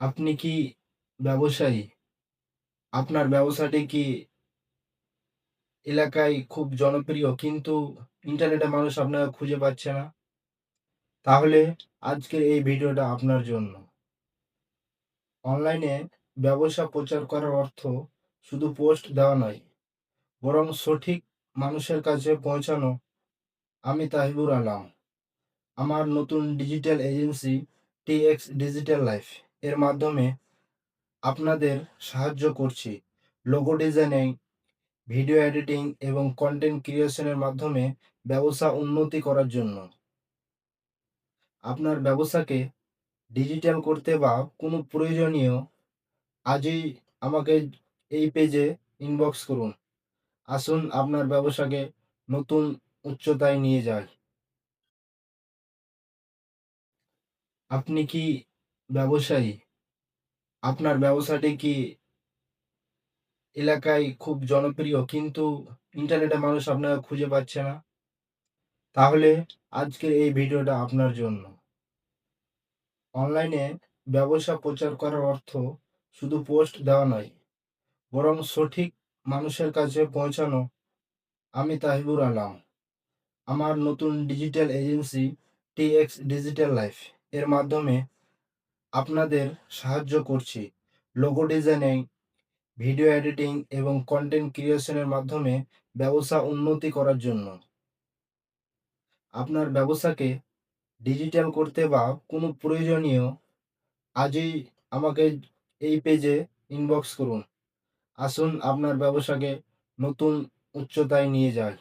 আপনি কি ব্যবসায়ী? আপনার ব্যবসাটি কি এলাকায় খুব জনপ্রিয় কিন্তু ইন্টারনেটে মানুষ আপনাকে খুঁজে পাচ্ছে না? তাহলে আজকের এই ভিডিওটা আপনার জন্য। অনলাইনে ব্যবসা প্রচার করার অর্থ শুধু পোস্ট দেওয়া নয়, বরং সঠিক মানুষের কাছে পৌঁছানো। আমি তাহিবুর আলম। আমার নতুন digital agency TX digital life এর মাধ্যমে আপনাদের সাহায্য করছি। লোগো ডিজাইনিং, ভিডিও এডিটিং এবং কন্টেন্ট ক্রিয়েশনের মাধ্যমে ব্যবসা উন্নতি করার জন্য। আপনার ব্যবসাকে ডিজিটাল করতে বা কোনো প্রয়োজনীয় আজই আমাকে এই পেজে ইনবক্স করুন। আসুন আপনার ব্যবসাকে নতুন উচ্চতায় নিয়ে যাই। আপনি কি ব্যবসায়ী? আপনার ব্যবসাটি কি এলাকায় খুব জনপ্রিয় কিন্তু ইন্টারনেটে মানুষ আপনাকে খুঁজে পাচ্ছে না? তাহলে আজকের এই ভিডিওটা আপনার জন্য। অনলাইনে ব্যবসা প্রচার করার অর্থ শুধু পোস্ট দেওয়া নয়, বরং সঠিক মানুষের কাছে পৌঁছানো। আমি তাহিবুর আলম। আমার নতুন digital agency TX digital life এর মাধ্যমে আপনাদের সাহায্য করছি। লোগো ডিজাইনিং, ভিডিও এডিটিং এবং কন্টেন্ট ক্রিয়েশনের মাধ্যমে ব্যবসা উন্নতি করার জন্য। আপনার ব্যবসাকে ডিজিটাল করতে বা কোনো প্রয়োজনীয় আজই আমাকে এই পেজে ইনবক্স করুন। আসুন আপনার ব্যবসাকে নতুন উচ্চতায় নিয়ে যাই।